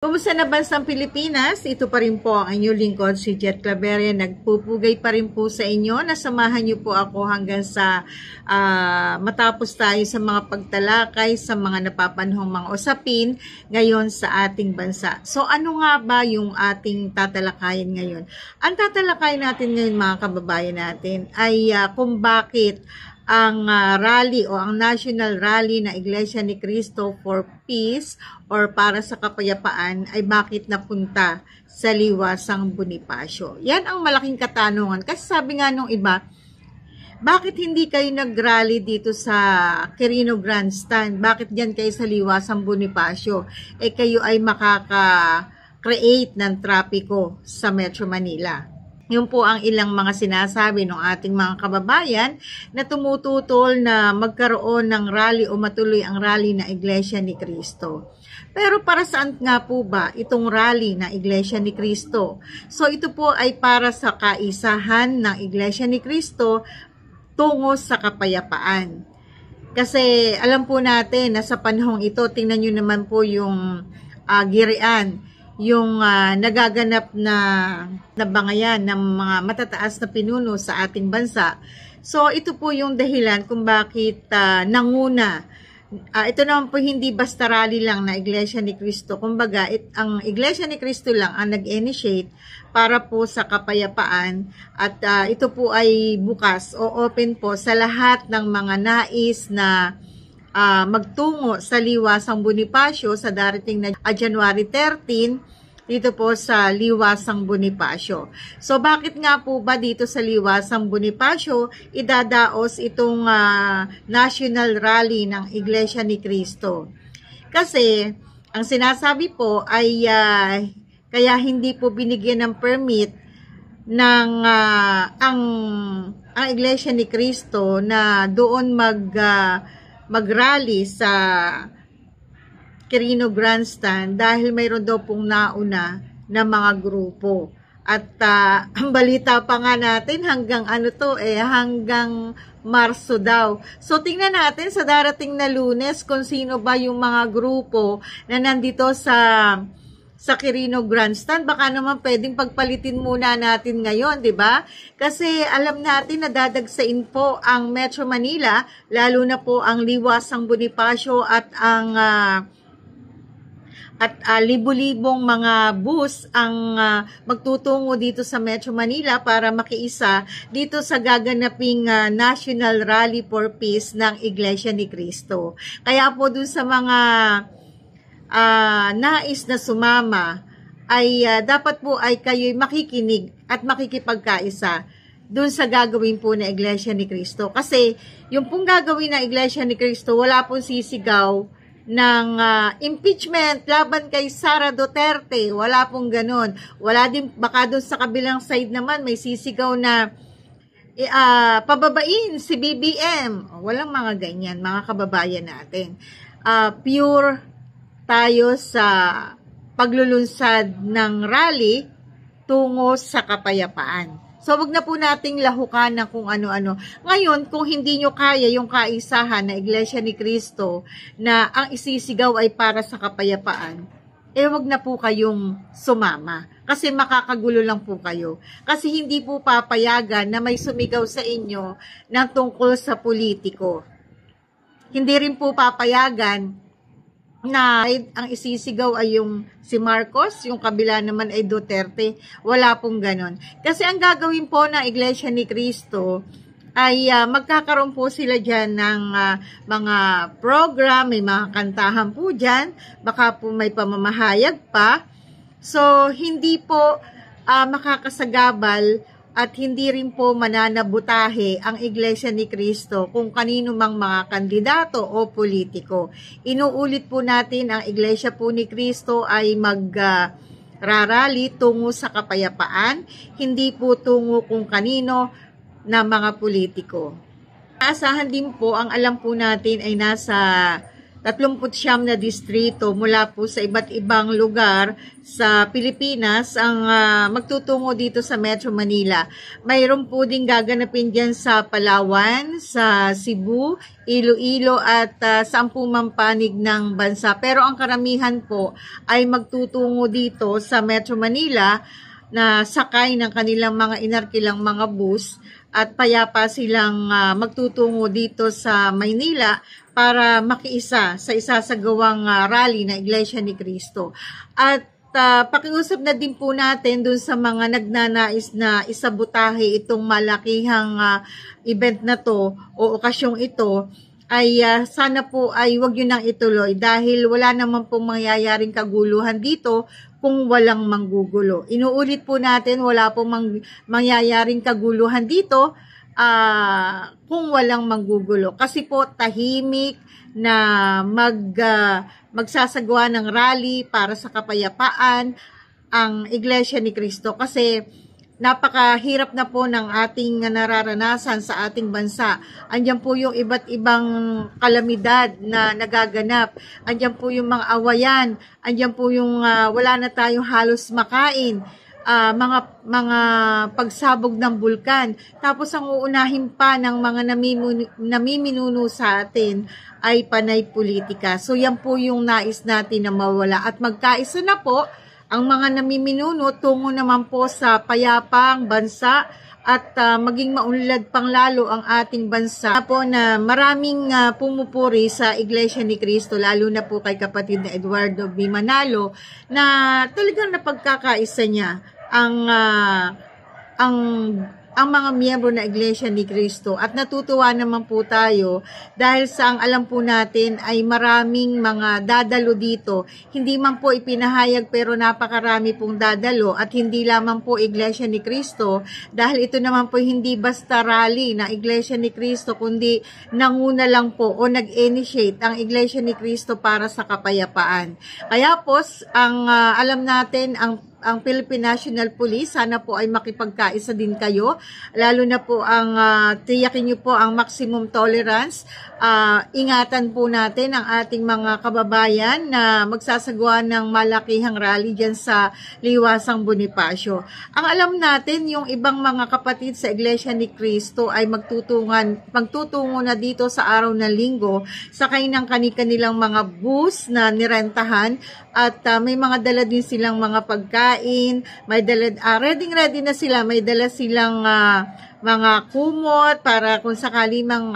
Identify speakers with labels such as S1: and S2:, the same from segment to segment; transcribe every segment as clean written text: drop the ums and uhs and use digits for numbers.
S1: Kumusta na bansang Pilipinas? Ito pa rin po ang inyong lingkod, si Jet Claveria. Nagpupugay pa rin po sa inyo. Nasamahan niyo po ako hanggang sa matapos tayo sa mga pagtalakay sa mga napapanahong mga usapin ngayon sa ating bansa. So ano nga ba yung ating tatalakayin ngayon? Ang tatalakayin natin ngayon mga kababayan natin ay kung bakit ang rally o ang national rally na Iglesia ni Cristo for Peace or para sa kapayapaan ay bakit napunta sa Liwasang Bonifacio. Yan ang malaking katanungan. Kasi sabi nga nung iba, bakit hindi kayo nag-rally dito sa Quirino Grandstand? Bakit dyan kayo sa Liwasang Bonifacio? Kayo ay makaka-create ng trapiko sa Metro Manila. Yun po ang ilang mga sinasabi ng ating mga kababayan na tumututol na magkaroon ng rally o matuloy ang rally na Iglesia ni Cristo. Pero para saan nga po ba itong rally na Iglesia ni Cristo? So ito po ay para sa kaisahan ng Iglesia ni Cristo tungo sa kapayapaan. Kasi alam po natin na sa panahong ito, tingnan nyo naman po yung girian, yung nagaganap na bangayan ng mga matataas na pinuno sa ating bansa. So ito po yung dahilan kung bakit nanguna. Ito naman po hindi basta rally lang na Iglesia ni Cristo. Kumbaga, ang Iglesia ni Cristo lang ang nag-initiate para po sa kapayapaan at ito po ay bukas o open po sa lahat ng mga nais na magtungo sa Liwasang Bonifacio sa darating na January 13 dito po sa Liwasang Bonifacio. So bakit nga po ba dito sa Liwasang Bonifacio idadaos itong national rally ng Iglesia ni Cristo? Kasi ang sinasabi po ay kaya hindi po binigyan ng permit ng ang Iglesia ni Cristo na doon mag-rally sa Quirino Grandstand dahil mayroon daw pong nauna na mga grupo. At ang balita pa nga natin hanggang hanggang Marso daw. So tingnan natin sa darating na Lunes kung sino ba yung mga grupo na nandito sa Quirino Grandstand. Baka naman pwedeng pagpalitin muna natin ngayon, di ba? Kasi alam natin na dadagsain po ang Metro Manila, lalo na po ang Liwasang Bonifacio at ang libu-libong mga bus ang magtutungo dito sa Metro Manila para makiisa dito sa gaganaping National Rally for Peace ng Iglesia ni Cristo. Kaya po dun sa mga nais na sumama ay dapat po ay kayo'y makikinig at makikipagkaisa dun sa gagawin po na Iglesia ni Cristo. Kasi yung pong gagawin na Iglesia ni Cristo, wala pong sisigaw ng impeachment laban kay Sara Duterte. Wala pong ganun. Wala din, baka dun sa kabilang side naman may sisigaw na pababain si BBM. Walang mga ganyan, mga kababayan natin. Pure tayo sa paglulunsad ng rally tungo sa kapayapaan. So, wag na po nating lahukan ng kung ano-ano. Ngayon, kung hindi nyo kaya yung kaisahan na Iglesia ni Cristo na ang isisigaw ay para sa kapayapaan, wag na po kayong sumama. Kasi makakagulo lang po kayo. Kasi hindi po papayagan na may sumigaw sa inyo ng tungkol sa politiko. Hindi rin po papayagan na ang isisigaw ay yung si Marcos, yung kabila naman ay Duterte. Wala pong ganon. Kasi ang gagawin po ng Iglesia ni Cristo ay magkakaroon po sila dyan ng mga program, may mga kantahan po dyan, baka po may pamamahayag pa. So, hindi po makakasagabal at hindi rin po mananabutahe ang Iglesia ni Cristo kung kanino mang mga kandidato o politiko. Inuulit po natin, ang Iglesia po ni Cristo ay rarally tungo sa kapayapaan, hindi po tungo kung kanino na mga politiko. Asahan din po, ang alam po natin ay nasa 39 na distrito mula po sa iba't ibang lugar sa Pilipinas ang magtutungo dito sa Metro Manila. Mayroon po din gaganapin dyan sa Palawan, sa Cebu, Iloilo at sa ampumang panig ng bansa. Pero ang karamihan po ay magtutungo dito sa Metro Manila na sakay ng kanilang mga inarkilang mga bus at payapa silang magtutungo dito sa Maynila para makiisa sa isasagawang rally na Iglesia ni Cristo. At pakiusap na din po natin dun sa mga nagnanais na isabotahe itong malakihang event na to o okasyong ito, ay sana po ay wag yun nang ituloy dahil wala naman pong mangyayaring kaguluhan dito kung walang manggugulo. Inuulit po natin, wala pong mangyayaring kaguluhan dito kung walang manggugulo. Kasi po tahimik na magsasagawa ng rally para sa kapayapaan ang Iglesia ni Cristo. Kasi napakahirap na po ng ating nararanasan sa ating bansa. Andiyan po yung iba't ibang kalamidad na nagaganap. Andiyan po yung mga awayan. Andiyan po yung wala na tayong halos makain. Mga pagsabog ng bulkan. Tapos ang uunahin pa ng mga namiminuno sa atin ay panay politika. So yan po yung nais natin na mawala. At magkaisa na po ang mga namiminuno tungo naman po sa payapang bansa at maging maunlad pang lalo ang ating bansa. Po na maraming pumupuri sa Iglesia ni Cristo, lalo na po kay kapatid na Eduardo B. Manalo, na talagang napagkakaisa niya ang mga miyembro na Iglesia ni Cristo. At natutuwa naman po tayo dahil sa ang alam po natin ay maraming mga dadalo dito. Hindi man po ipinahayag pero napakarami pong dadalo at hindi lamang po Iglesia ni Cristo dahil ito naman po hindi basta rally na Iglesia ni Cristo kundi nanguna lang po o nag-initiate ang Iglesia ni Cristo para sa kapayapaan. Kaya po ang alam natin ang Philippine National Police, sana po ay makipagkaisa din kayo. Lalo na po ang tiyakin nyo po ang maximum tolerance. Ingatan po natin ang ating mga kababayan na magsasagawa ng malakihang rally dyan sa Liwasang Bonifacio. Ang alam natin, yung ibang mga kapatid sa Iglesia ni Cristo ay magtutungo na dito sa araw ng linggo, sakay ng kanilang mga bus na nirentahan at may mga dala din silang mga pagkain, may dala, ready na sila, may dala silang mga kumot para kung sakali mang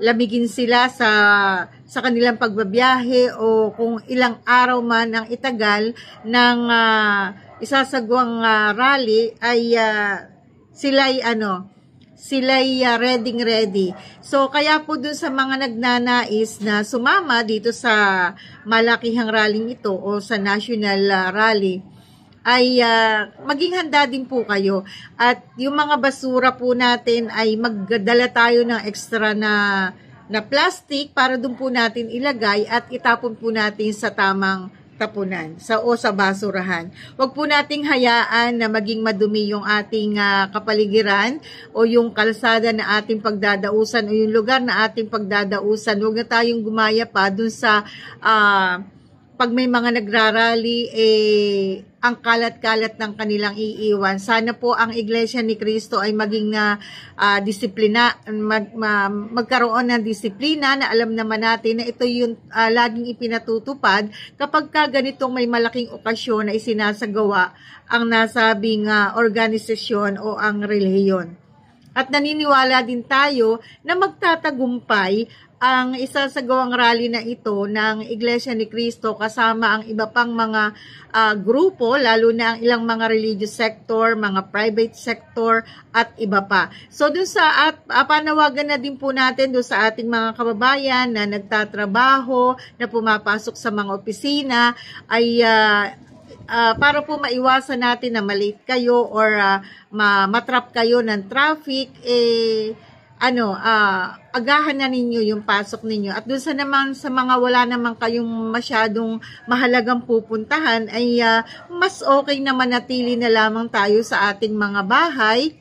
S1: lamigin sila sa kanilang pagbabiyahe o kung ilang araw man ang itagal ng isasagawang rally ay sila'y ready. So, kaya po dun sa mga nagnanais na sumama dito sa malakihang rally ito o sa national rally, ay maging handa din po kayo. At yung mga basura po natin ay magdala tayo ng extra na plastic para dun po natin ilagay at itapon po natin sa tamang tapunan sa basurahan. Huwag po nating hayaan na maging madumi yung ating kapaligiran o yung kalsada na ating pagdadausan o yung lugar na ating pagdadausan. Huwag na tayong gumaya pa dun sa pag may mga nagrarally, ang kalat-kalat ng kanilang iiwan. Sana po ang Iglesia ni Cristo ay maging magkaroon ng disiplina na alam naman natin na ito yung laging ipinatutupad kapag ganitong may malaking okasyon na isinasagawa ang nasabing organisasyon o ang relihiyon. At naniniwala din tayo na magtatagumpay ang isasagawang rally na ito ng Iglesia ni Cristo kasama ang iba pang mga grupo, lalo na ang ilang mga religious sector, mga private sector at iba pa. So dun sa panawagan na din po natin dun sa ating mga kababayan na nagtatrabaho, na pumapasok sa mga opisina ay para po maiwasan natin na malate kayo or matrap kayo ng traffic, agahan na ninyo yung pasok ninyo. At doon sa mga wala naman kayong masyadong mahalagang pupuntahan ay mas okay na manatili na lamang tayo sa ating mga bahay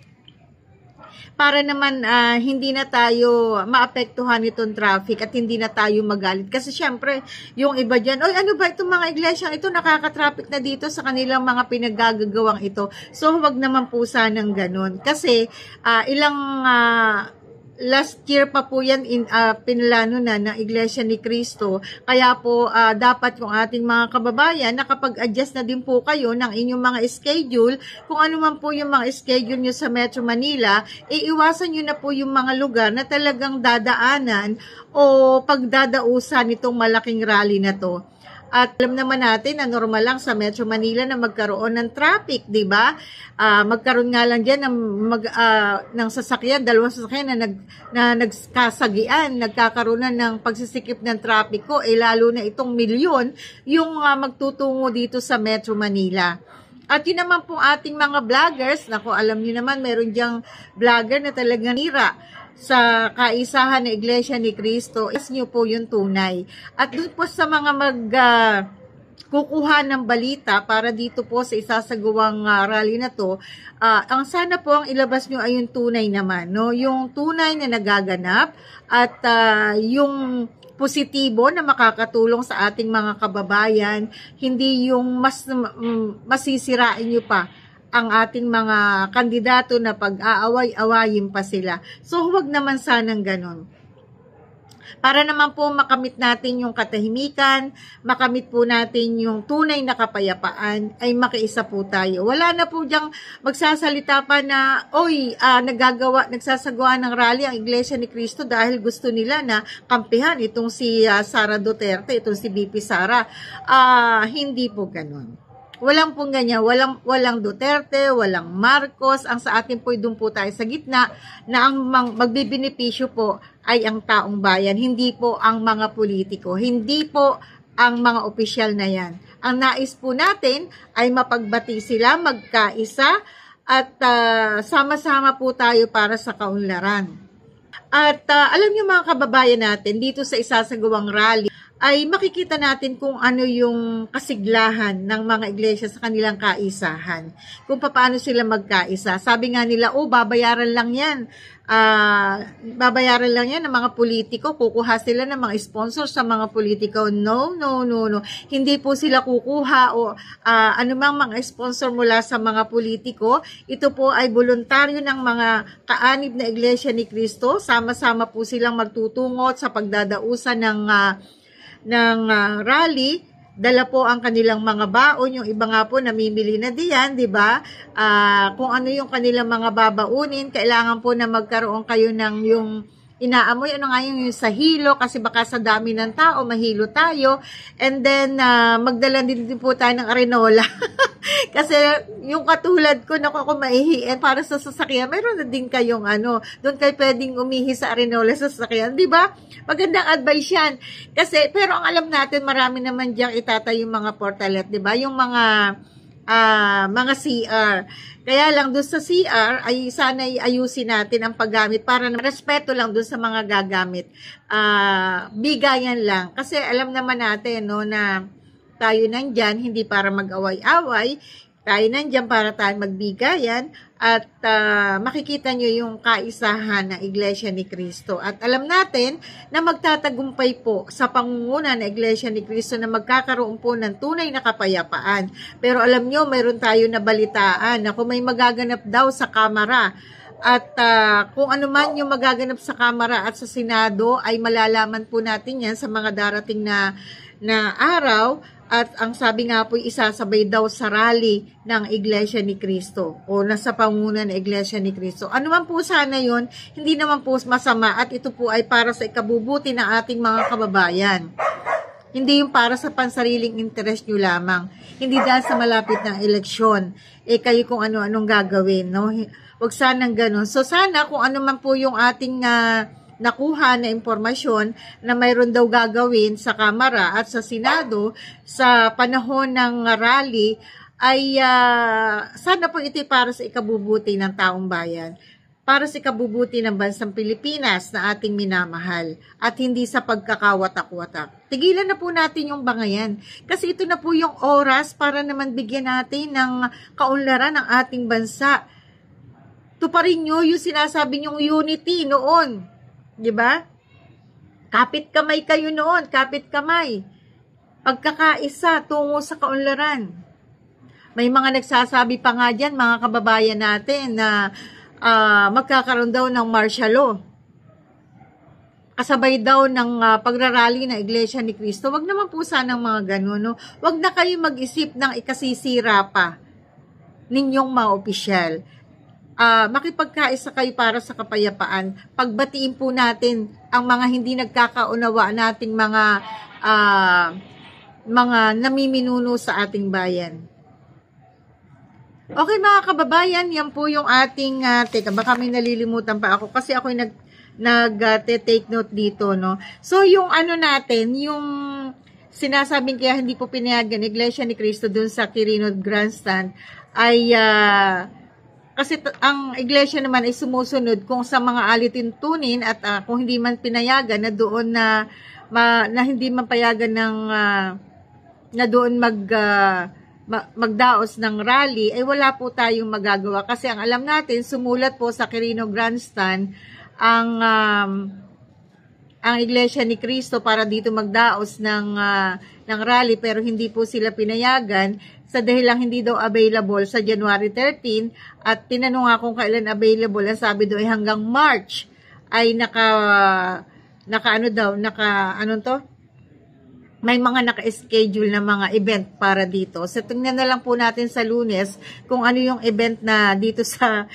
S1: para naman hindi na tayo maapektuhan itong traffic at hindi na tayo magalit. Kasi syempre, yung iba dyan, oy, ano ba itong mga iglesia ito, nakaka-traffic na dito sa kanilang mga pinaggagawang ito. So, huwag naman po sanang ganun. Kasi, last year pa po yan pinlano na ng Iglesia ni Cristo. Kaya po dapat yung ating mga kababayan nakapag-adjust na din po kayo ng inyong mga schedule. Kung ano man po yung mga schedule nyo sa Metro Manila, iiwasan nyo na po yung mga lugar na talagang dadaanan o pagdadausan itong malaking rally na to. At alam naman natin na normal lang sa Metro Manila na magkaroon ng traffic, di ba? Magkaroon nga lang diyan ng sasakyan, dalawang sasakyan na nagkasagian, nagkakaroon na ng pagsisikip ng trapiko, lalo na itong milyon yung magtutungo dito sa Metro Manila. At yun naman po ating mga vloggers, naku, alam niyo naman, meron diyang vlogger na talagang nira sa kaisahan ng Iglesia ni Cristo, is nyo po yung tunay. At doon po sa mga kukuha ng balita para dito po sa isasagawang rally na to, ang sana po ang ilabas nyo ay yung tunay naman, no? Yung tunay na nagaganap at yung positibo na makakatulong sa ating mga kababayan, hindi yung masisirain nyo pa ang ating mga kandidato na pag-aaway-awayin pa sila. So, huwag naman sanang ganon. Para naman po makamit natin yung katahimikan, makamit po natin yung tunay na kapayapaan, ay makiisa po tayo. Wala na po diyang magsasalita pa na, nagsasagawa ng rally ang Iglesia ni Cristo dahil gusto nila na kampihan itong si Sara Duterte, itong si BP Sara. Hindi po ganon. Walang pong ganyan, walang Duterte, walang Marcos, ang sa atin po doon po tayo sa gitna na ang magbibenepisyo po ay ang taong bayan, hindi po ang mga politiko, hindi po ang mga opisyal na yan. Ang nais po natin ay mapagbati sila, magkaisa at sama-sama po tayo para sa kaunlaran. At alam niyo mga kababayan natin, dito sa isasagawang rally, ay makikita natin kung ano yung kasiglahan ng mga iglesia sa kanilang kaisahan. Kung paano sila magkaisa. Sabi nga nila, babayaran lang yan. Babayaran lang yan ng mga politiko. Kukuha sila ng mga sponsor sa mga politiko. No. Hindi po sila kukuha o anumang mga sponsor mula sa mga politiko. Ito po ay voluntaryo ng mga kaanib na Iglesia ni Cristo. Sama-sama po silang magtutungot sa pagdadausan ng rally, dala po ang kanilang mga baon, yung iba nga po namimili na diyan, di ba? Kung ano yung kanilang mga babaunin, kailangan po na magkaroon kayo ng yung inaamoy, ano nga yung sa hilo, kasi baka sa dami ng tao, mahilo tayo, and then magdala din po tayo ng arenola. Kasi yung katulad ko, naku ako maihiin para sa sasakyan, meron na din kayong doon kayo pwedeng umihi sa arenola sa sasakyan, di ba? Magandang advice yan. Kasi, pero ang alam natin, marami naman diyang itatayo yung mga portalet, di ba? Yung mga CR. Kaya lang doon sa CR ay sana ayusin natin ang paggamit para respeto lang doon sa mga gagamit. Bigayan lang. Kasi alam naman natin na tayo nandyan hindi para mag-away-away. Tayo nandyan para tayo magbigayan at makikita nyo yung kaisahan ng Iglesia ni Cristo. At alam natin na magtatagumpay po sa pangunguna ng Iglesia ni Cristo na magkakaroon po ng tunay na kapayapaan. Pero alam nyo, mayroon tayo na balitaan na kung may magaganap daw sa Kamara at kung ano man yung magaganap sa Kamara at sa Senado ay malalaman po natin yan sa mga darating na araw. At ang sabi nga po, isasabay daw sa rally ng Iglesia ni Cristo o nasa pangunguna ng Iglesia ni Cristo. Ano man po sana yun, hindi naman po masama at ito po ay para sa ikabubuti ng ating mga kababayan. Hindi yung para sa pansariling interest nyo lamang. Hindi dahil sa malapit ng eleksyon, kayo kung ano-anong gagawin. No? Huwag sanang ganun. So sana kung ano man po yung ating nakuha na impormasyon na mayroon daw gagawin sa Kamara at sa Senado sa panahon ng rally ay sana po ito para sa ikabubuti ng taong bayan, para sa ikabubuti ng bansang Pilipinas na ating minamahal at hindi sa pagkakawatak-watak. Tigilan na po natin yung bangayan kasi ito na po yung oras para naman bigyan natin ng kaunlaran ng ating bansa. tuparin nyo yung sinasabi nyong unity noon. Di ba? Kapit kamay kayo noon, kapit kamay. Pagkakaisa tungo sa kaunlaran. May mga nagsasabi pa nga dyan, mga kababayan natin, na magkakaroon daw ng martial law. Kasabay daw ng pagrarally ng Iglesia ni Cristo. Wag naman po sanang mga ganun. No? Wag na kayo mag-isip ng ikasisira pa ninyong mga opisyal. Makipagkaisa kayo para sa kapayapaan. Pagbatiin po natin ang mga hindi nagkakaunawa nating mga namiminuno sa ating bayan. Okay mga kababayan, yan po yung ating, teka baka may nalilimutan pa ako kasi ako'y nag-take note dito, no? So, yung ano natin, yung sinasabing kaya hindi po pinayagan Iglesia ni Cristo dun sa Quirino Grandstand ay, kasi ang Iglesia naman ay sumusunod kung sa mga alituntunin at kung hindi man pinayagan na doon na hindi man payagan ng, na doon magdaos ng rally, ay wala po tayong magagawa. Kasi ang alam natin, sumulat po sa Quirino Grandstand, ang Iglesia ni Cristo para dito magdaos ng rally pero hindi po sila pinayagan sa dahilang hindi daw available sa January 13 at tinanong nga kung kailan available, ang sabi daw ay hanggang March ay may mga naka-schedule na mga event para dito. So, tingnan na lang po natin sa Lunes kung ano yung event na dito sa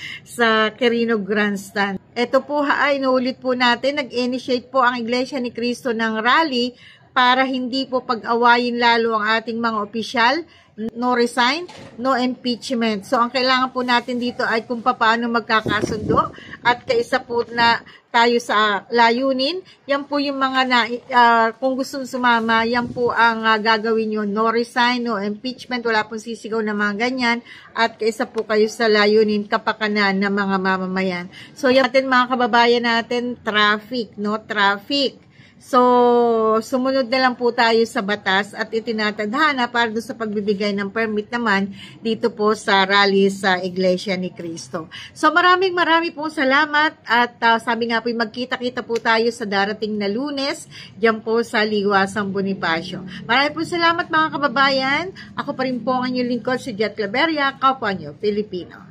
S1: Quirino Grandstand. Ito po ay inuulit po natin, nag-initiate po ang Iglesia ni Cristo ng rally para hindi po pag-awayin lalo ang ating mga opisyal. No resign, no impeachment. So, ang kailangan po natin dito ay kung paano magkakasundo at kaisa po na tayo sa layunin. Yan po yung mga kung gusto sumama, yan po ang gagawin nyo. No resign, no impeachment, wala pong sisigaw na mga ganyan. At kaisa po kayo sa layunin, kapakanan ng mga mamamayan. So, yan natin mga kababayan natin, traffic, no? Traffic. So, sumunod na lang po tayo sa batas at itinatadhana para doon sa pagbibigay ng permit naman dito po sa rally sa Iglesia ni Cristo. So, marami pong salamat at sabi nga po, magkita-kita po tayo sa darating na Lunes diyan po sa Liwasang Bonifacio. Marami pong salamat mga kababayan. Ako pa rin po ang inyong lingkod si Jet Claveria, kapwa nyo, Pilipino.